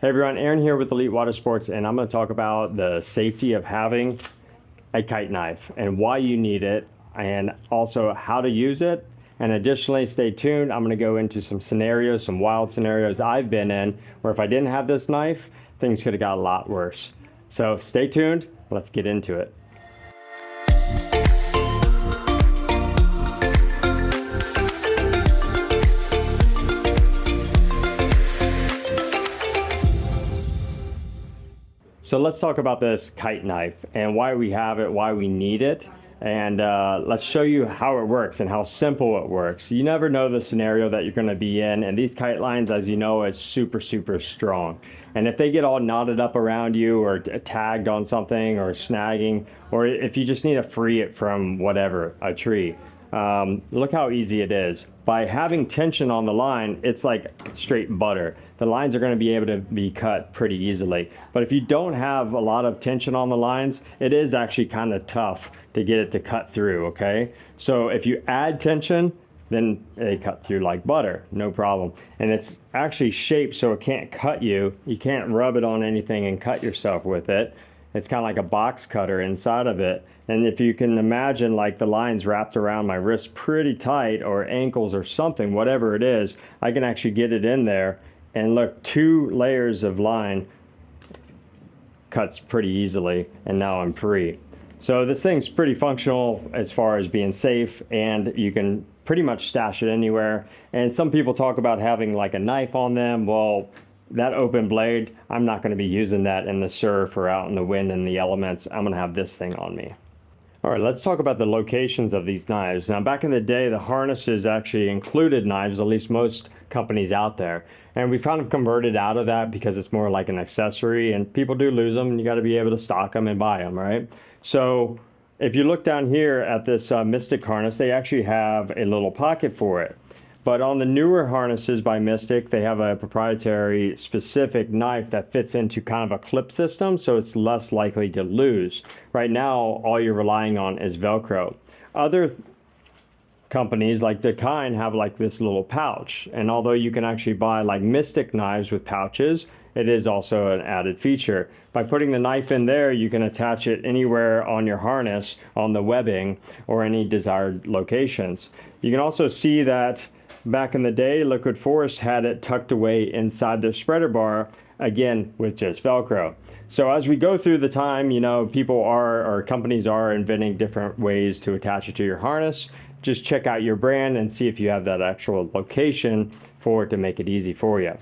Hey everyone, Aaron here with Elite Water Sports, and I'm going to talk about the safety of having a kite knife and why you need it, and also how to use it. And additionally, stay tuned. I'm going to go into some scenarios, some wild scenarios I've been in, where if I didn't have this knife, things could have got a lot worse. So stay tuned. Let's get into it. So let's talk about this kite knife and why we have it, why we need it, and let's show you how it works and how simple it works. You never know the scenario that you're going to be in, and these kite lines, as you know, is super strong. And if they get all knotted up around you or tagged on something or snagging, or if you just need to free it from whatever, a tree, look how easy it is. By having tension on the line, it's like straight butter. The lines are going to be able to be cut pretty easily. But if you don't have a lot of tension on the lines, it is actually kind of tough to get it to cut through, okay? So if you add tension, then they cut through like butter, no problem. And it's actually shaped so it can't cut you. You can't rub it on anything and cut yourself with it. It's kind of like a box cutter inside of it. And if you can imagine, like the lines wrapped around my wrist pretty tight, or ankles or something, whatever it is, I can actually get it in there. And look, 2 layers of line cuts pretty easily, and now I'm free. So this thing's pretty functional as far as being safe, and you can pretty much stash it anywhere. And some people talk about having like a knife on them. Well, that open blade, I'm not going to be using that in the surf or out in the wind and the elements. I'm going to have this thing on me. All right, let's talk about the locations of these knives. Now, back in the day, the harnesses actually included knives, at least most companies out there. And we've kind of converted out of that because it's more like an accessory, and people do lose them, and you got to be able to stock them and buy them, right? So if you look down here at this Mystic harness, they actually have a little pocket for it. But on the newer harnesses by Mystic, they have a proprietary specific knife that fits into kind of a clip system, so it's less likely to lose. Right now, all you're relying on is Velcro. Other companies like Kite have like this little pouch, and although you can actually buy like Mystic knives with pouches, it is also an added feature. By putting the knife in there, you can attach it anywhere on your harness, on the webbing, or any desired locations. You can also see that back in the day, Liquid Force had it tucked away inside their spreader bar, again with just Velcro. So as we go through the time, you know, people are, or companies are inventing different ways to attach it to your harness. Just check out your brand and see if you have that actual location for it to make it easy for you.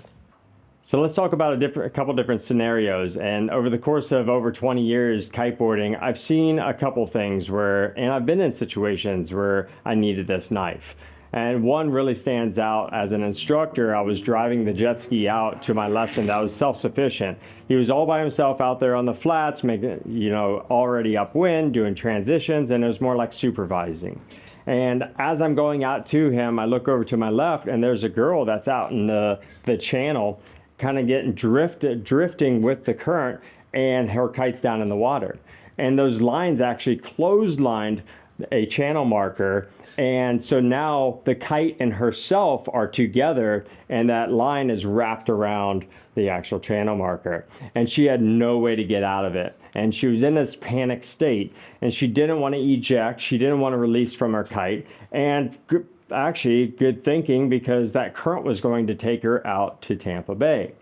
So let's talk about a couple different scenarios. And over the course of over 20 years kiteboarding, I've seen a couple things and I've been in situations where I needed this knife. And one really stands out. As an instructor, I was driving the jet ski out to my lesson that was self-sufficient. He was all by himself out there on the flats, making, you know, already upwind, doing transitions, and it was more like supervising. And as I'm going out to him, I look over to my left, and there's a girl that's out in the channel, kind of getting drifting with the current, and her kite's down in the water. And those lines actually clotheslined a channel marker, and so now the kite and herself are together, and that line is wrapped around the actual channel marker, and she had no way to get out of it. And she was in this panic state, and she didn't want to eject, she didn't want to release from her kite, and actually good thinking, because that current was going to take her out to Tampa Bay.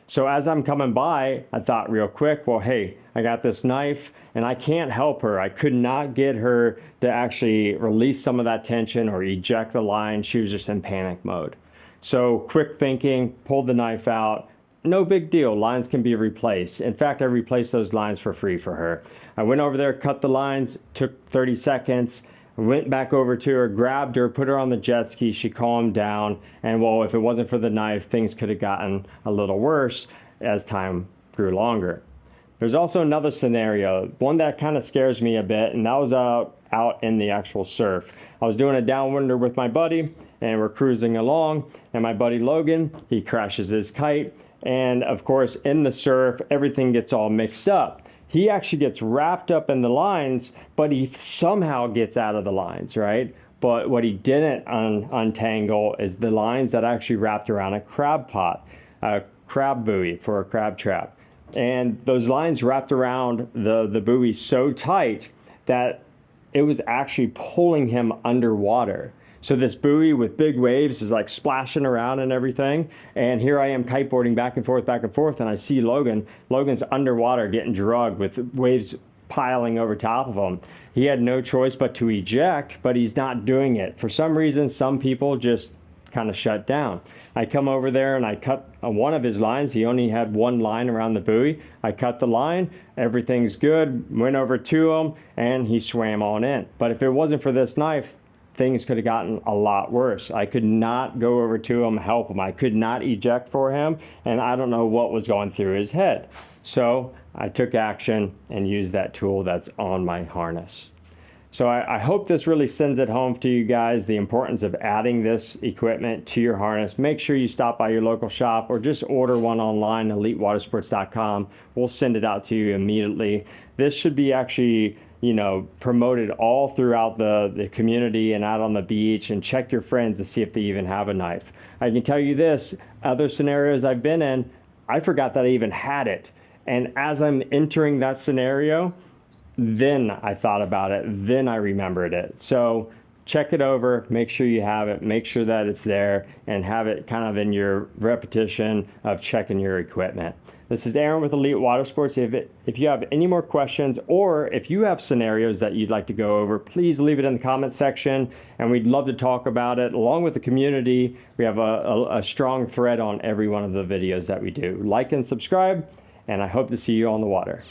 So as I'm coming by, I thought real quick, well, hey, I got this knife and I can't help her. I could not get her to actually release some of that tension or eject the line. She was just in panic mode. So quick thinking, pulled the knife out. No big deal, lines can be replaced. In fact, I replaced those lines for free for her. I went over there, cut the lines, took 30 seconds, went back over to her, grabbed her, put her on the jet ski, she calmed down, and well, if it wasn't for the knife, things could have gotten a little worse as time grew longer. There's also another scenario, one that kind of scares me a bit, and that was out in the actual surf. I was doing a downwinder with my buddy, and we're cruising along, and my buddy Logan, he crashes his kite, and of course, in the surf, everything gets all mixed up. He actually gets wrapped up in the lines, but he somehow gets out of the lines, right? But what he didn't untangle is the lines that actually wrapped around a crab pot. crab buoy for a crab trap. And those lines wrapped around the buoy so tight that it was actually pulling him underwater. So this buoy with big waves is like splashing around and everything. And here I am kiteboarding back and forth, and I see Logan. Logan's underwater getting drugged with waves piling over top of him. He had no choice but to eject, but he's not doing it. For some reason, some people just kind of shut down. I come over there and I cut one of his lines. He only had one line around the buoy. I cut the line, everything's good, went over to him, and he swam on in. But if it wasn't for this knife, things could have gotten a lot worse. I could not go over to him, help him. I could not eject for him, and I don't know what was going through his head. So I took action and used that tool that's on my harness. So I hope this really sends it home to you guys, the importance of adding this equipment to your harness. Make sure you stop by your local shop or just order one online, elitewatersports.com. We'll send it out to you immediately. This should be actually, you know, promoted all throughout the community and out on the beach, and check your friends to see if they even have a knife. I can tell you this, other scenarios I've been in, I forgot that I even had it. And as I'm entering that scenario, then I thought about it, then I remembered it. So check it over, make sure you have it, make sure that it's there, and have it kind of in your repetition of checking your equipment. This is Aaron with Elite Water Sports. If you have any more questions, or if you have scenarios that you'd like to go over, please leave it in the comment section, and we'd love to talk about it. Along with the community, we have a strong thread on every one of the videos that we do. Like and subscribe, and I hope to see you on the water.